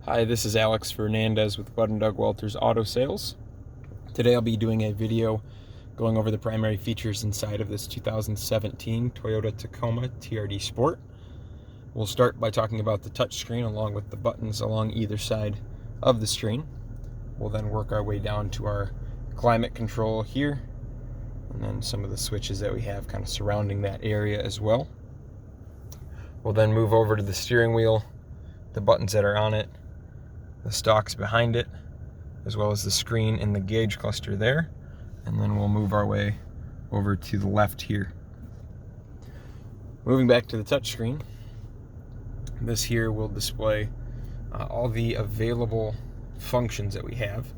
Hi, this is Alex Fernandez with Bud and Doug Walters Auto Sales. Today I'll be doing a video going over the primary features inside of this 2017 Toyota Tacoma TRD-Sport. We'll start by talking about the touchscreen along with the buttons along either side of the screen. We'll then work our way down to our climate control here, and then some of the switches that we have kind of surrounding that area as well. We'll then move over to the steering wheel, the buttons that are on it, the stalks behind it, as well as the screen and the gauge cluster there, and then we'll move our way over to the left here. Moving back to the touchscreen, this here will display all the available functions that we have.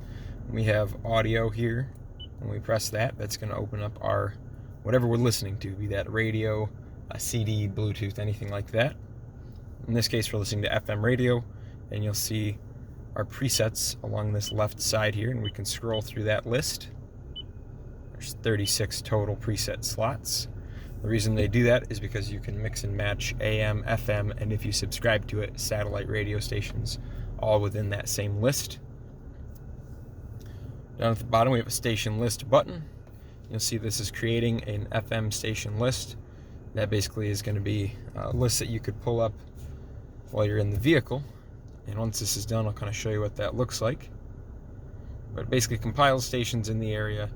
We have audio here. When we press that, that's going to open up our whatever we're listening to, be that radio, a CD, Bluetooth, anything like that. In this case, we're listening to FM radio, and you'll see our presets along this left side here, and we can scroll through that list. There's 36 total preset slots. The reason they do that is because you can mix and match AM, FM, and if you subscribe to it, satellite radio stations, all within that same list. Down at the bottom, we have a station list button. You'll see this is creating an FM station list. That basically is going to be a list that you could pull up while you're in the vehicle. And once this is done, I'll kind of show you what that looks like. But it basically compiles stations in the area,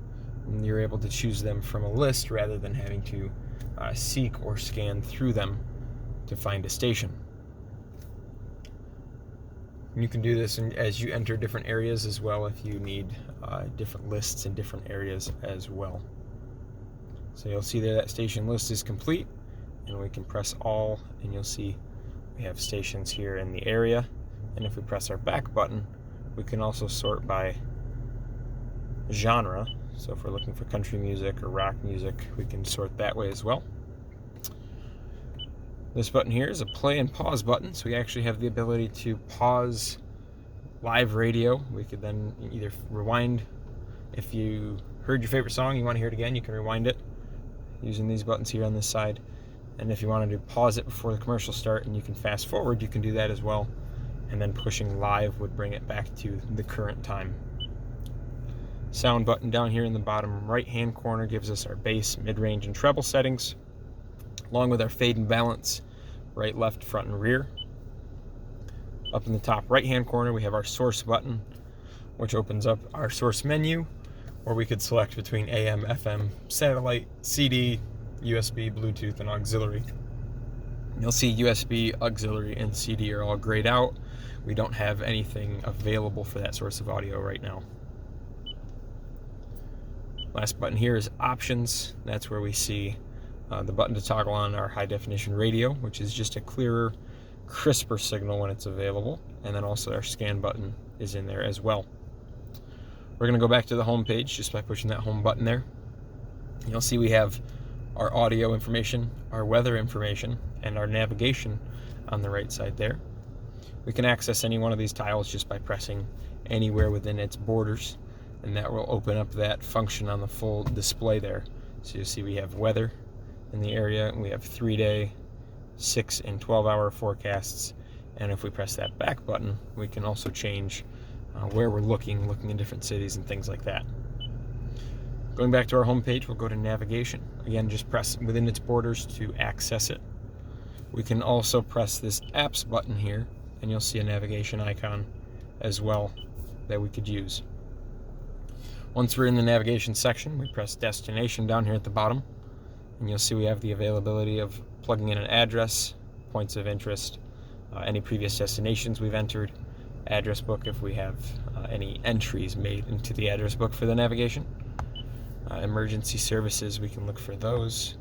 and you're able to choose them from a list rather than having to seek or scan through them to find a station. And you can do this as you enter different areas as well if you need different lists in different areas as well. So you'll see there that station list is complete, and we can press all, and you'll see we have stations here in the area. And if we press our back button, we can also sort by genre. So if we're looking for country music or rock music, we can sort that way as well. This button here is a play and pause button, so we actually have the ability to pause live radio. We could then either rewind. If you heard your favorite song, you want to hear it again, you can rewind it using these buttons here on this side. And if you wanted to pause it before the commercial start and you can fast forward, you can do that as well. And then pushing live would bring it back to the current time. Sound button down here in the bottom right hand corner gives us our bass, mid-range, and treble settings, along with our fade and balance, right, left, front, and rear. Up in the top right hand corner we have our source button, which opens up our source menu, where we could select between AM, FM, satellite, CD, USB, Bluetooth, and auxiliary. You'll see USB, auxiliary, and CD are all grayed out. We don't have anything available for that source of audio right now. Last button here is options. That's where we see the button to toggle on our high definition radio, which is just a clearer, crisper signal when it's available. And then also our scan button is in there as well. We're going to go back to the home page just by pushing that home button there. You'll see we have our audio information, our weather information, and our navigation on the right side there. We can access any one of these tiles just by pressing anywhere within its borders, and that will open up that function on the full display there. So you'll see we have weather in the area, and we have 3-day, 6 and 12-hour forecasts, and if we press that back button, we can also change where we're looking in different cities and things like that. Going back to our home page, we'll go to navigation. Again, just press within its borders to access it. We can also press this apps button here, and you'll see a navigation icon as well that we could use. Once we're in the navigation section, we press destination down here at the bottom, and you'll see we have the availability of plugging in an address, points of interest, any previous destinations we've entered, address book if we have any entries made into the address book for the navigation. Emergency services, we can look for those.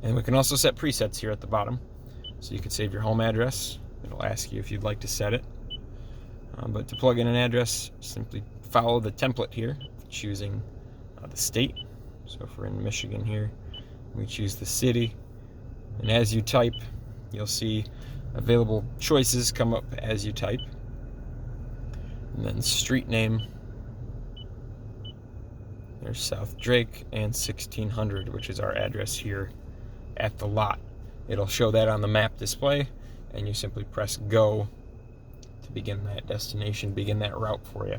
And we can also set presets here at the bottom. So you could save your home address. It'll ask you if you'd like to set it. But to plug in an address, simply follow the template here, choosing the state. So if we're in Michigan here, we choose the city. And as you type, you'll see available choices come up as you type. And then street name. There's South Drake and 1600, which is our address here at the lot. It'll show that on the map display, and you simply press go to begin that destination, begin that route for you.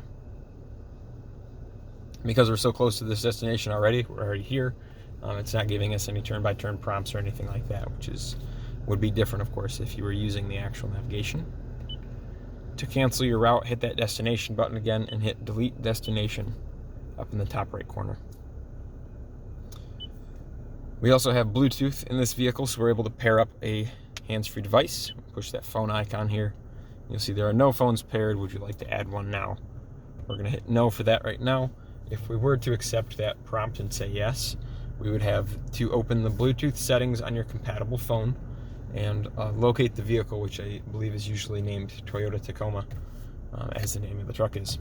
Because we're so close to this destination already, we're already here, it's not giving us any turn-by-turn prompts or anything like that, which would be different, of course, if you were using the actual navigation. To cancel your route, hit that destination button again and hit delete destination up in the top right corner. We also have Bluetooth in this vehicle, so we're able to pair up a hands-free device. Push that phone icon here. You'll see there are no phones paired. Would you like to add one now? We're going to hit no for that right now. If we were to accept that prompt and say yes, we would have to open the Bluetooth settings on your compatible phone and locate the vehicle, which I believe is usually named Toyota Tacoma, as the name of the truck is.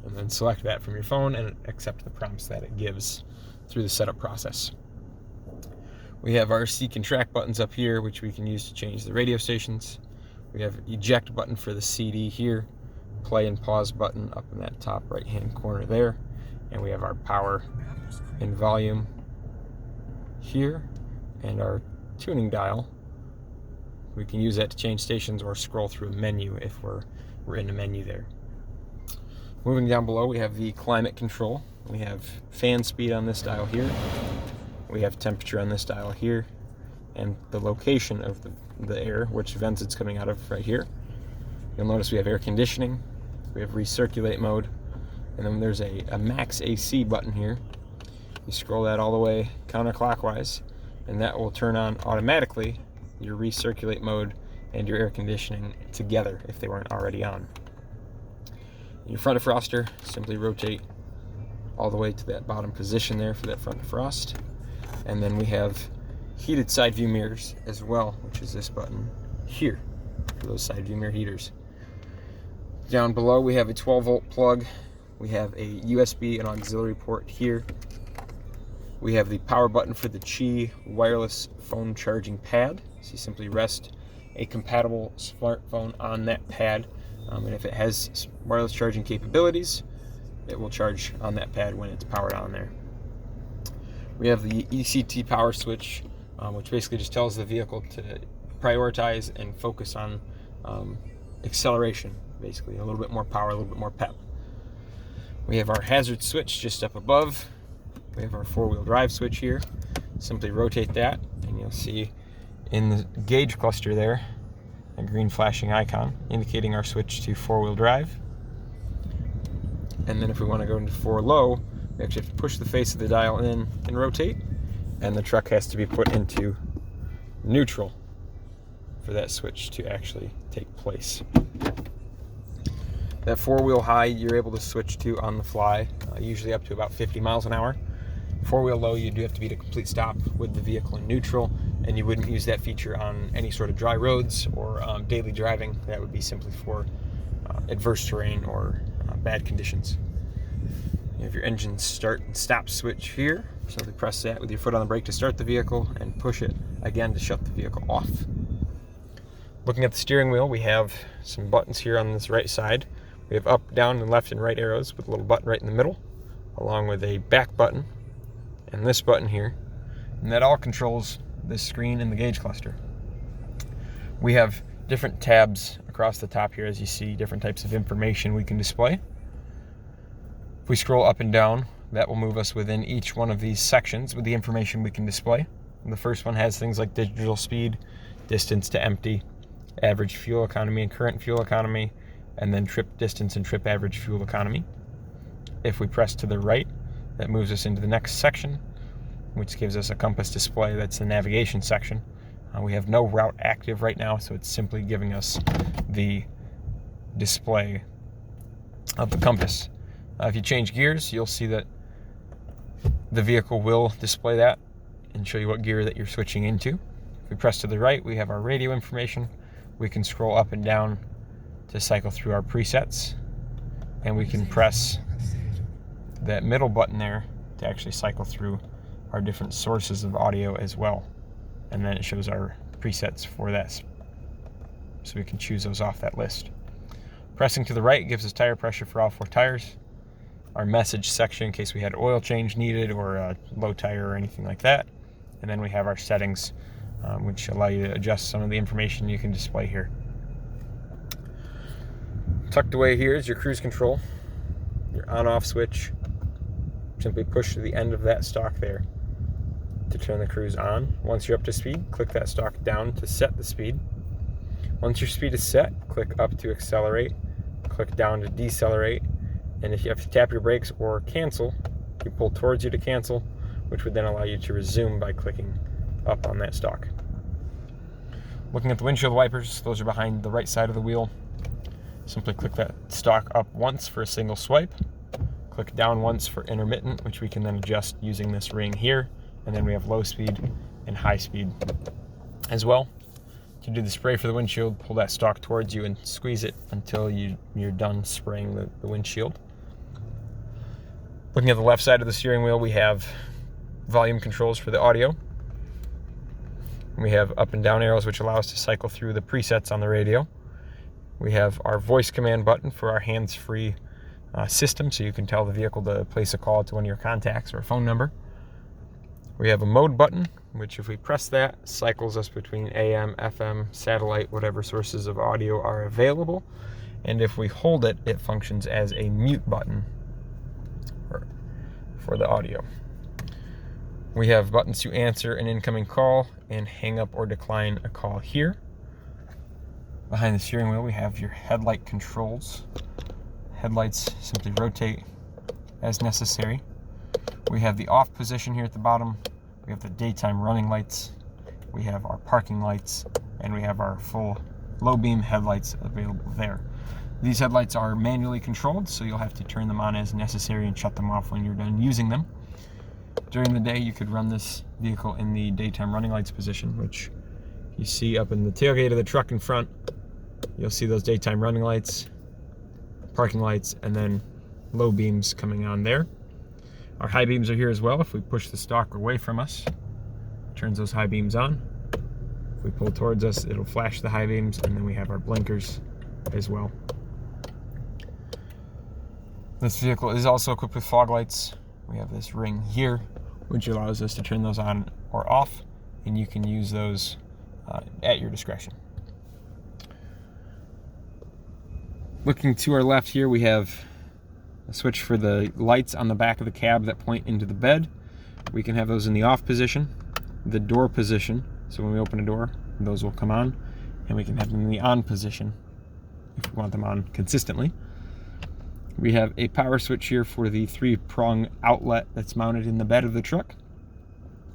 And then select that from your phone and accept the prompts that it gives through the setup process. We have our seek and track buttons up here, which we can use to change the radio stations. We have eject button for the CD here, play and pause button up in that top right hand corner there, and we have our power and volume here, and our tuning dial. We can use that to change stations or scroll through a menu if we're in a menu there. Moving down below, we have the climate control. We have fan speed on this dial here. We have temperature on this dial here, and the location of the air, which vents it's coming out of right here. You'll notice we have air conditioning, we have recirculate mode, and then there's a max AC button here. You scroll that all the way counterclockwise, and that will turn on automatically your recirculate mode and your air conditioning together if they weren't already on. Your front defroster, simply rotate all the way to that bottom position there for that front defrost. And then we have heated side view mirrors as well, which is this button here for those side view mirror heaters. Down below we have a 12-volt plug. We have a USB and auxiliary port here. We have the power button for the Qi wireless phone charging pad. So you simply rest a compatible smartphone on that pad, and if it has wireless charging capabilities, it will charge on that pad when it's powered on there. We have the ECT power switch, which basically just tells the vehicle to prioritize and focus on acceleration, basically a little bit more power, a little bit more pep. We have our hazard switch just up above. We have our four-wheel drive switch here. Simply rotate that and you'll see in the gauge cluster there a green flashing icon indicating our switch to four-wheel drive. And then if we want to go into four low, we actually have to push the face of the dial in and rotate, and the truck has to be put into neutral for that switch to actually take place. That four-wheel high you're able to switch to on the fly, usually up to about 50 miles an hour. Four-wheel low, you do have to be at a complete stop with the vehicle in neutral, and you wouldn't use that feature on any sort of dry roads or daily driving. That would be simply for adverse terrain or bad conditions. You have your engine start and stop switch here. Simply press that with your foot on the brake to start the vehicle and push it again to shut the vehicle off. Looking at the steering wheel, we have some buttons here on this right side. We have up, down, and left and right arrows with a little button right in the middle, along with a back button and this button here. And that all controls this screen and the gauge cluster. We have different tabs across the top here, as you see, different types of information we can display. If we scroll up and down, that will move us within each one of these sections with the information we can display. And the first one has things like digital speed, distance to empty, average fuel economy and current fuel economy, and then trip distance and trip average fuel economy. If we press to the right, that moves us into the next section, which gives us a compass display. That's the navigation section. We have no route active right now, so it's simply giving us the display of the compass. If you change gears, you'll see that the vehicle will display that and show you what gear that you're switching into. If we press to the right, we have our radio information. We can scroll up and down to cycle through our presets, and we can press that middle button there to actually cycle through our different sources of audio as well. And then it shows our presets for that, so we can choose those off that list. Pressing to the right gives us tire pressure for all four tires. Our message section in case we had oil change needed or a low tire or anything like that. And then we have our settings, which allow you to adjust some of the information you can display here. Tucked away here is your cruise control, your on-off switch. Simply push to the end of that stalk there to turn the cruise on. Once you're up to speed, click that stalk down to set the speed. Once your speed is set, click up to accelerate, click down to decelerate, and if you have to tap your brakes or cancel, you pull towards you to cancel, which would then allow you to resume by clicking up on that stalk. Looking at the windshield wipers, those are behind the right side of the wheel. Simply click that stalk up once for a single swipe, click down once for intermittent, which we can then adjust using this ring here, and then we have low speed and high speed as well. To do the spray for the windshield, pull that stalk towards you and squeeze it until you're done spraying the windshield. Looking at the left side of the steering wheel, we have volume controls for the audio. We have up and down arrows, which allow us to cycle through the presets on the radio. We have our voice command button for our hands-free system, so you can tell the vehicle to place a call to one of your contacts or a phone number. We have a mode button, which if we press that, cycles us between AM, FM, satellite, whatever sources of audio are available. And if we hold it, it functions as a mute button for the audio. We have buttons to answer an incoming call and hang up or decline a call here. Behind the steering wheel, we have your headlight controls. Headlights simply rotate as necessary. We have the off position here at the bottom. We have the daytime running lights. We have our parking lights, and we have our full low beam headlights available there. These headlights are manually controlled, so you'll have to turn them on as necessary and shut them off when you're done using them. During the day, you could run this vehicle in the daytime running lights position, which you see up in the tailgate of the truck in front. You'll see those daytime running lights, parking lights, and then low beams coming on there. Our high beams are here as well. If we push the stalk away from us, it turns those high beams on. If we pull towards us, it'll flash the high beams, and then we have our blinkers as well. This vehicle is also equipped with fog lights. We have this ring here, which allows us to turn those on or off, and you can use those at your discretion. Looking to our left here, we have a switch for the lights on the back of the cab that point into the bed. We can have those in the off position, the door position, so when we open a door, those will come on, and we can have them in the on position if we want them on consistently. We have a power switch here for the 3-prong outlet that's mounted in the bed of the truck.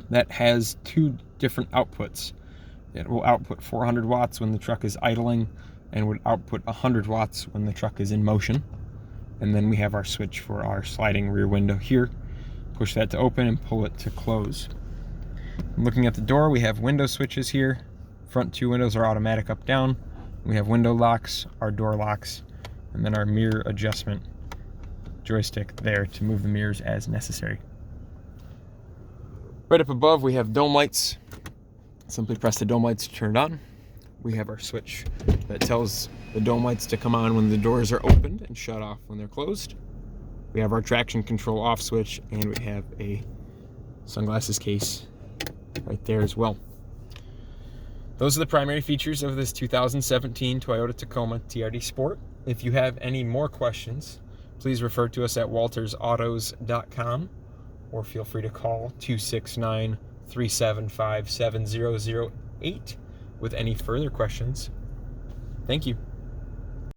That has 2 different outputs. It will output 400 watts when the truck is idling and would output 100 watts when the truck is in motion. And then we have our switch for our sliding rear window here. Push that to open and pull it to close. Looking at the door, we have window switches here. Front 2 windows are automatic up down. We have window locks, our door locks, and then our mirror adjustment joystick there to move the mirrors as necessary. Right up above, we have dome lights. Simply press the dome lights to turn it on. We have our switch that tells the dome lights to come on when the doors are opened and shut off when they're closed. We have our traction control off switch, and we have a sunglasses case right there as well. Those are the primary features of this 2017 Toyota Tacoma TRD-Sport. If you have any more questions, please refer to us at waltersautos.com or feel free to call 269-375-7008 with any further questions. Thank you.